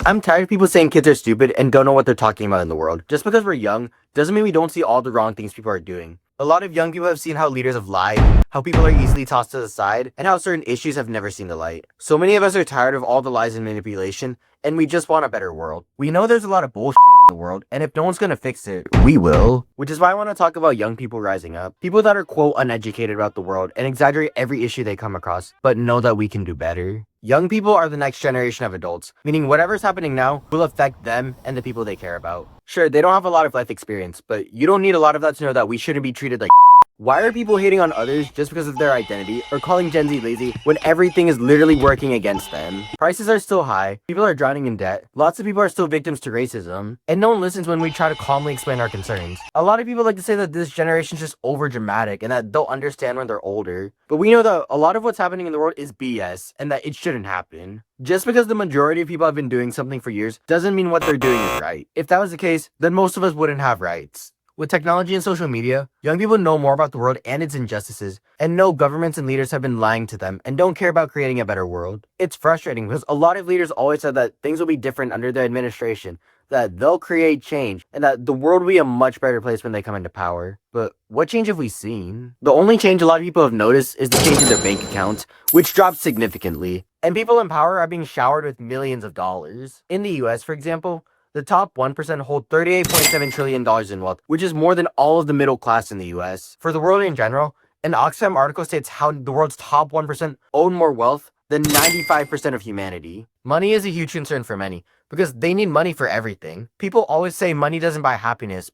I'm tired of people saying kids are stupid and don't know what they're talking about in the world. Just because we're young doesn't mean we don't see all the wrong things people are doing. A lot of young people have seen how leaders have lied, how people are easily tossed to the side, and how certain issues have never seen the light. So many of us are tired of all the lies and manipulation, and we just want a better world. We know there's a lot of bullshit in the world, and if no one's gonna fix it, we will. Which is why I want to talk about young people rising up. People that are, quote, uneducated about the world and exaggerate every issue they come across, but know that we can do better. Young people are the next generation of adults, meaning whatever's happening now will affect them and the people they care about. Sure, they don't have a lot of life experience, but you don't need a lot of that to know that we shouldn't be treated like shit. Why are people hating on others just because of their identity or calling Gen Z lazy when everything is literally working against them? Prices are still high, people are drowning in debt, lots of people are still victims to racism, and no one listens when we try to calmly explain our concerns. A lot of people like to say that this generation is just over dramatic and that they'll understand when they're older, but we know that a lot of what's happening in the world is BS and that it shouldn't happen. Just because the majority of people have been doing something for years doesn't mean what they're doing is right. If that was the case, then most of us wouldn't have rights. With technology and social media, young people know more about the world and its injustices, and know governments and leaders have been lying to them and don't care about creating a better world. It's frustrating because a lot of leaders always said that things will be different under their administration, that they'll create change, and that the world will be a much better place when they come into power. But what change have we seen? The only change a lot of people have noticed is the change in their bank accounts, which dropped significantly, and people in power are being showered with millions of dollars. In the US, for example, the top 1% hold $38.7 trillion in wealth, which is more than all of the middle class in the US. For the world in general, an Oxfam article states how the world's top 1% own more wealth than 95% of humanity. Money is a huge concern for many, because they need money for everything. People always say money doesn't buy happiness,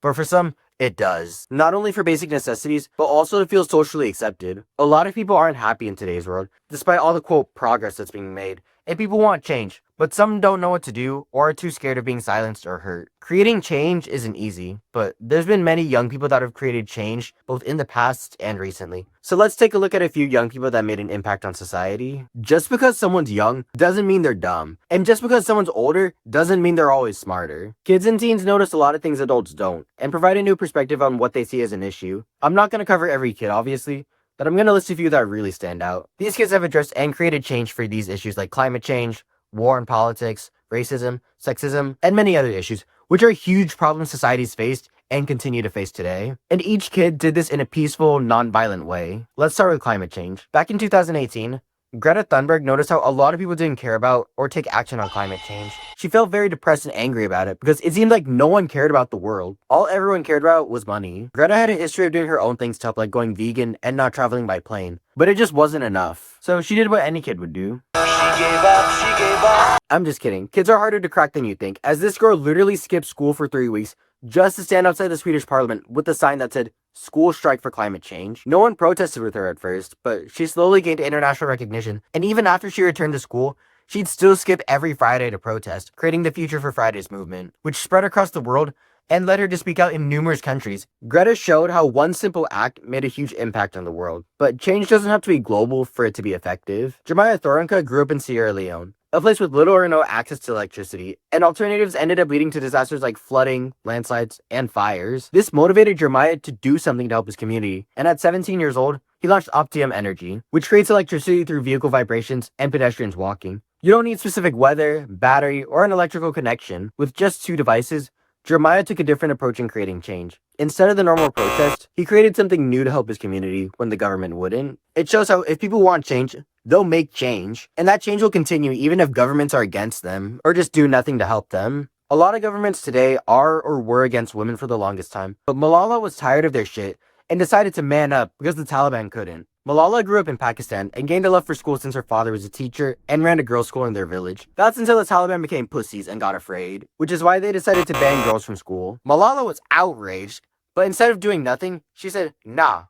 but for some, it does. Not only for basic necessities, but also to feel socially accepted. A lot of people aren't happy in today's world, despite all the, quote, progress that's being made. And people want change, but some don't know what to do or are too scared of being silenced or hurt. Creating change isn't easy, but there's been many young people that have created change both in the past and recently. So let's take a look at a few young people that made an impact on society. Just because someone's young doesn't mean they're dumb. And just because someone's older doesn't mean they're always smarter. Kids and teens notice a lot of things adults don't and provide a new perspective on what they see as an issue. I'm not going to cover every kid, obviously, but I'm going to list a few that really stand out. These kids have addressed and created change for these issues like climate change, war and politics, racism, sexism, and many other issues, which are huge problems societies faced and continue to face today. And each kid did this in a peaceful, non-violent way. Let's start with climate change. Back in 2018, Greta Thunberg noticed how a lot of people didn't care about or take action on climate change. She felt very depressed and angry about it because it seemed like no one cared about the world. All everyone cared about was money. Greta had a history of doing her own things to help, like going vegan and not traveling by plane, but it just wasn't enough. So she did what any kid would do. She gave up. I'm just kidding. Kids are harder to crack than you think, as this girl literally skipped school for 3 weeks just to stand outside the Swedish parliament with a sign that said, "School strike for climate change." No one protested with her at first, but she slowly gained international recognition, and even after she returned to school, she'd still skip every Friday to protest, creating the Future for Fridays movement, which spread across the world and led her to speak out in numerous countries. Greta showed how one simple act made a huge impact on the world, but change doesn't have to be global for it to be effective. Thoronka grew up in Sierra Leone, a place with little or no access to electricity, and alternatives ended up leading to disasters like flooding, landslides, and fires. This motivated Jeremiah to do something to help his community, and at 17 years old, he launched Optium Energy, which creates electricity through vehicle vibrations and pedestrians walking. You don't need specific weather, battery, or an electrical connection. With just 2 devices, Jeremiah took a different approach in creating change. Instead of the normal protest, he created something new to help his community when the government wouldn't. It shows how if people want change, they'll make change, and that change will continue even if governments are against them or just do nothing to help them. A lot of governments today are or were against women for the longest time, but Malala was tired of their shit and decided to man up because the Taliban couldn't. Malala grew up in Pakistan and gained a love for school since her father was a teacher and ran a girls' school in their village. That's until the Taliban became pussies and got afraid, which is why they decided to ban girls from school. Malala was outraged, but instead of doing nothing, she said, "Nah,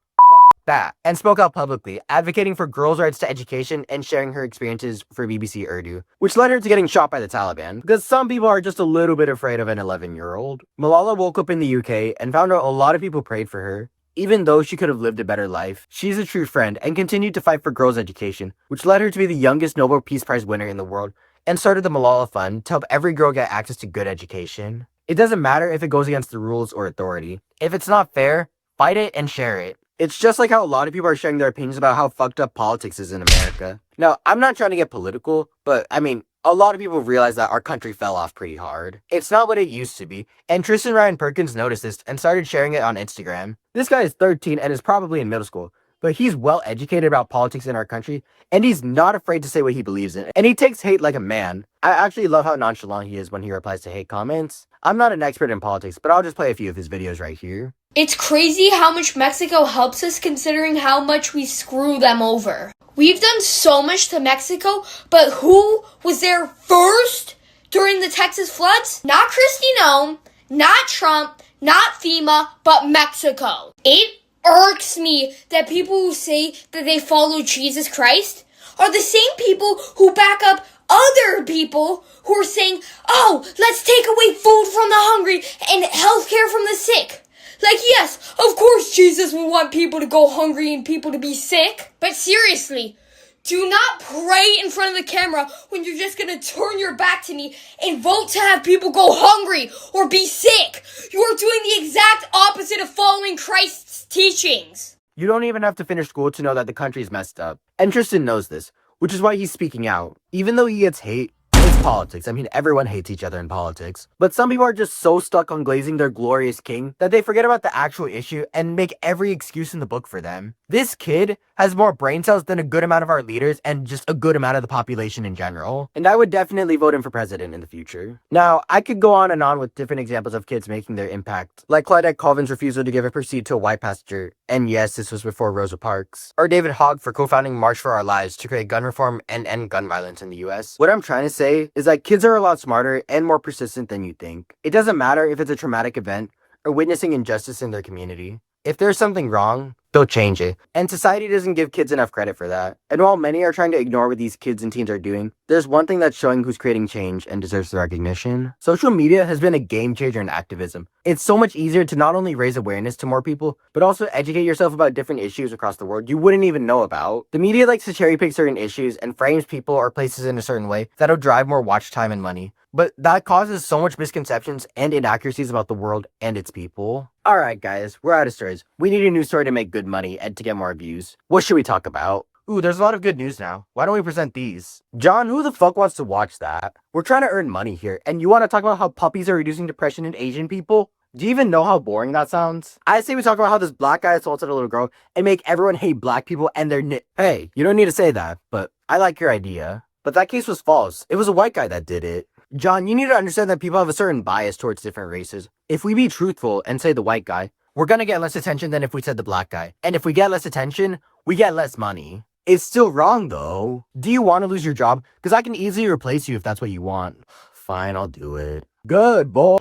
that," and spoke out publicly, advocating for girls' rights to education and sharing her experiences for BBC Urdu, which led her to getting shot by the Taliban, because some people are just a little bit afraid of an 11-year-old. Malala woke up in the UK and found out a lot of people prayed for her. Even though she could have lived a better life, she's a true friend and continued to fight for girls' education, which led her to be the youngest Nobel Peace Prize winner in the world, and started the Malala Fund to help every girl get access to good education. It doesn't matter if it goes against the rules or authority. If it's not fair, fight it and share it. It's just like how a lot of people are sharing their opinions about how fucked up politics is in America. Now, I'm not trying to get political, but I mean, a lot of people realize that our country fell off pretty hard. It's not what it used to be, and Tristan Ryan Perkins noticed this and started sharing it on Instagram. This guy is 13 and is probably in middle school, but he's well educated about politics in our country, and he's not afraid to say what he believes in, and he takes hate like a man. I actually love how nonchalant he is when he replies to hate comments. I'm not an expert in politics, but I'll just play a few of his videos right here. It's crazy how much Mexico helps us considering how much we screw them over. We've done so much to Mexico, but who was there first during the Texas floods? Not Kristi Noem, not Trump, not FEMA, but Mexico. It irks me that people who say that they follow Jesus Christ are the same people who back up other people who are saying, oh, let's take away food from the hungry and healthcare from the sick. Like, yes, of course Jesus would want people to go hungry and people to be sick. But seriously, do not pray in front of the camera when you're just going to turn your back to me and vote to have people go hungry or be sick. You are doing the exact opposite of following Christ's teachings. You don't even have to finish school to know that the country's messed up. And Tristan knows this, which is why he's speaking out. Even though he gets hate, it's politics. I mean, everyone hates each other in politics. But some people are just so stuck on glazing their glorious king that they forget about the actual issue and make every excuse in the book for them. This kid has more brain cells than a good amount of our leaders and just a good amount of the population in general. And I would definitely vote him for president in the future. Now, I could go on and on with different examples of kids making their impact, like Claudette Colvin's refusal to give up her seat to a white pastor, and yes, this was before Rosa Parks, or David Hogg for co-founding March for Our Lives to create gun reform and end gun violence in the US. What I'm trying to say is that kids are a lot smarter and more persistent than you think. It doesn't matter if it's a traumatic event or witnessing injustice in their community. If there's something wrong, they'll change it. And society doesn't give kids enough credit for that. And while many are trying to ignore what these kids and teens are doing, there's one thing that's showing who's creating change and deserves the recognition. Social media has been a game changer in activism. It's so much easier to not only raise awareness to more people, but also educate yourself about different issues across the world you wouldn't even know about. The media likes to cherry pick certain issues and frames people or places in a certain way that'll drive more watch time and money. But that causes so much misconceptions and inaccuracies about the world and its people. Alright guys, we're out of stories. We need a new story to make good money and to get more views. What should we talk about? Ooh, there's a lot of good news now. Why don't we present these? John, who the fuck wants to watch that? We're trying to earn money here, and you want to talk about how puppies are reducing depression in Asian people? Do you even know how boring that sounds? I say we talk about how this black guy assaulted a little girl and make everyone hate black people and their Hey, you don't need to say that, but I like your idea. But that case was false. It was a white guy that did it. John, you need to understand that people have a certain bias towards different races. If we be truthful and say the white guy, we're gonna get less attention than if we said the black guy. And if we get less attention, we get less money. It's still wrong though. Do you want to lose your job? Because I can easily replace you if that's what you want. Fine, I'll do it. Good boy.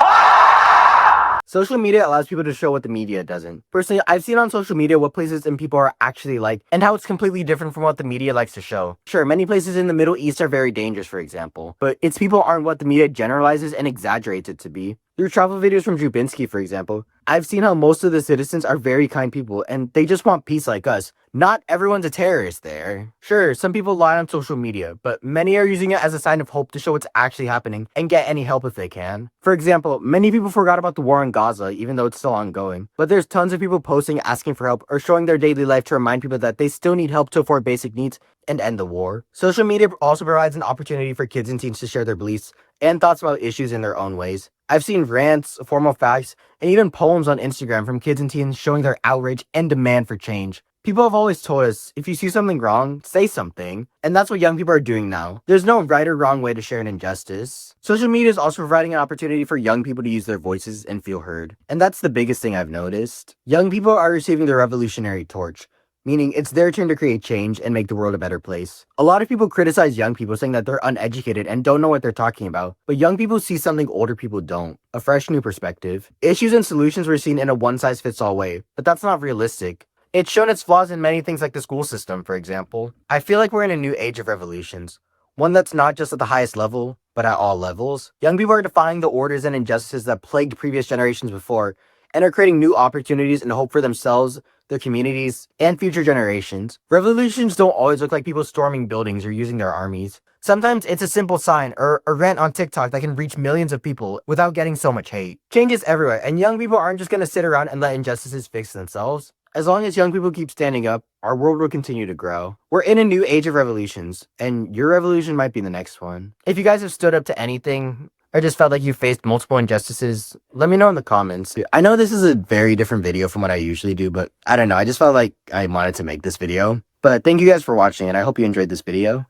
Social media allows people to show what the media doesn't. Personally, I've seen on social media what places and people are actually like, and how it's completely different from what the media likes to show. Sure, many places in the Middle East are very dangerous, for example, but its people aren't what the media generalizes and exaggerates it to be. Through travel videos from Jubinski, for example, I've seen how most of the citizens are very kind people and they just want peace like us. Not everyone's a terrorist there. Sure, some people lie on social media, but many are using it as a sign of hope to show what's actually happening and get any help if they can. For example, many people forgot about the war in Gaza, even though it's still ongoing. But there's tons of people posting asking for help or showing their daily life to remind people that they still need help to afford basic needs and end the war. Social media also provides an opportunity for kids and teens to share their beliefs and thoughts about issues in their own ways. I've seen rants, formal facts, and even poems on Instagram from kids and teens showing their outrage and demand for change. People have always told us, if you see something wrong, say something. And that's what young people are doing now. There's no right or wrong way to share an injustice. Social media is also providing an opportunity for young people to use their voices and feel heard. And that's the biggest thing I've noticed. Young people are receiving the revolutionary torch, meaning it's their turn to create change and make the world a better place. A lot of people criticize young people saying that they're uneducated and don't know what they're talking about, but young people see something older people don't, a fresh new perspective. Issues and solutions were seen in a one-size-fits-all way, but that's not realistic. It's shown its flaws in many things like the school system, for example. I feel like we're in a new age of revolutions, one that's not just at the highest level, but at all levels. Young people are defying the orders and injustices that plagued previous generations before, and are creating new opportunities and hope for themselves, their communities, and future generations. Revolutions don't always look like people storming buildings or using their armies. Sometimes it's a simple sign or a rant on TikTok that can reach millions of people without getting so much hate. Change is everywhere, and young people aren't just going to sit around and let injustices fix themselves. As long as young people keep standing up, our world will continue to grow. We're in a new age of revolutions, and your revolution might be the next one. If you guys have stood up to anything, or just felt like you faced multiple injustices, let me know in the comments. I know this is a very different video from what I usually do, but I don't know, I just felt like I wanted to make this video. But thank you guys for watching, and I hope you enjoyed this video.